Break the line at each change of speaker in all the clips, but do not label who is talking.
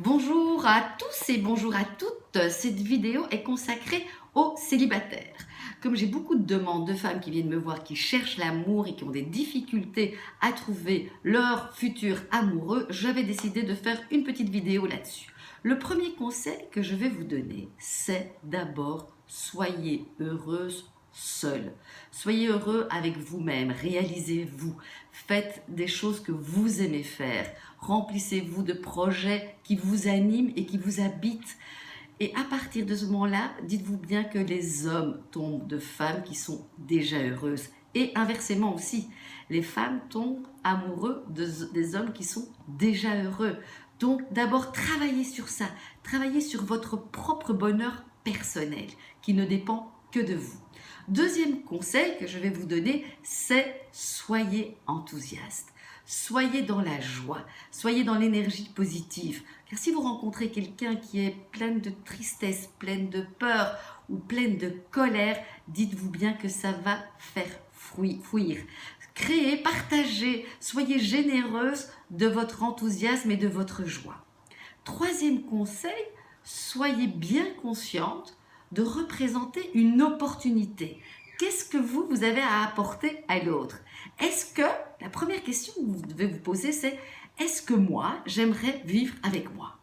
Bonjour à tous et bonjour à toutes. Cette vidéo est consacrée aux célibataires. Comme j'ai beaucoup de demandes de femmes qui viennent me voir, qui cherchent l'amour et qui ont des difficultés à trouver leur futur amoureux, j'avais décidé de faire une petite vidéo là-dessus. Le premier conseil que je vais vous donner, c'est d'abord soyez heureuse seule. Soyez heureux avec vous-même, réalisez-vous, faites des choses que vous aimez faire, remplissez-vous de projets qui vous animent et qui vous habitent. Et à partir de ce moment-là, dites-vous bien que les hommes tombent de femmes qui sont déjà heureuses. Et inversement aussi, les femmes tombent amoureux des hommes qui sont déjà heureux. Donc d'abord, travaillez sur ça. Travaillez sur votre propre bonheur personnel qui ne dépend que de vous. Deuxième conseil que je vais vous donner, c'est soyez enthousiaste. Soyez dans la joie, soyez dans l'énergie positive. Car si vous rencontrez quelqu'un qui est plein de tristesse, plein de peur ou plein de colère, dites-vous bien que ça va faire fuir. Créez, partagez, soyez généreuse de votre enthousiasme et de votre joie. Troisième conseil, soyez bien consciente de représenter une opportunité. Qu'est-ce que vous avez à apporter à l'autre? Est-ce que, la première question que vous devez vous poser, c'est est-ce que moi, j'aimerais vivre avec moi?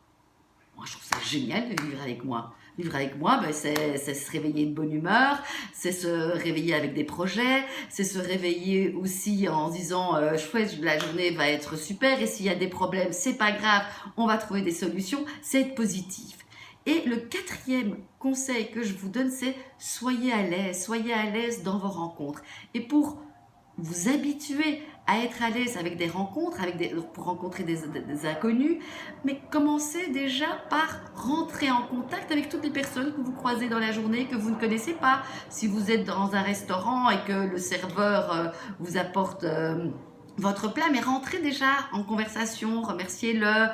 Moi, je trouve ça génial de vivre avec moi. Vivre avec moi, c'est se réveiller de bonne humeur, c'est se réveiller avec des projets, c'est se réveiller aussi en se disant chouette, la journée va être super et s'il y a des problèmes, c'est pas grave, on va trouver des solutions, c'est être positif. Et le quatrième conseil que je vous donne, c'est soyez à l'aise dans vos rencontres. Et pour vous habituer à être à l'aise avec des rencontres, pour rencontrer des inconnus, mais commencez déjà par rentrer en contact avec toutes les personnes que vous croisez dans la journée, que vous ne connaissez pas. Si vous êtes dans un restaurant et que le serveur vous apporte votre plat, mais rentrez déjà en conversation, remerciez-le,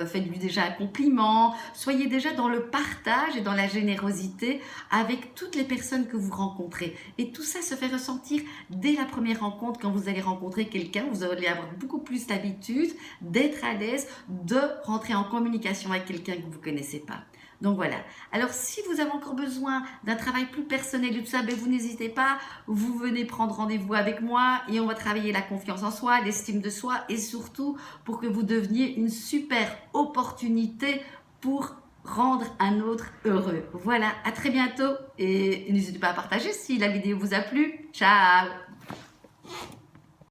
faites-lui déjà un compliment, soyez déjà dans le partage et dans la générosité avec toutes les personnes que vous rencontrez. Et tout ça se fait ressentir dès la première rencontre. Quand vous allez rencontrer quelqu'un, vous allez avoir beaucoup plus d'habitude d'être à l'aise, de rentrer en communication avec quelqu'un que vous ne connaissez pas. Donc voilà. Alors si vous avez encore besoin d'un travail plus personnel et tout ça, vous n'hésitez pas, vous venez prendre rendez-vous avec moi et on va travailler la confiance en soi, l'estime de soi et surtout pour que vous deveniez une super opportunité pour rendre un autre heureux. Voilà, à très bientôt et n'hésitez pas à partager si la vidéo vous a plu. Ciao!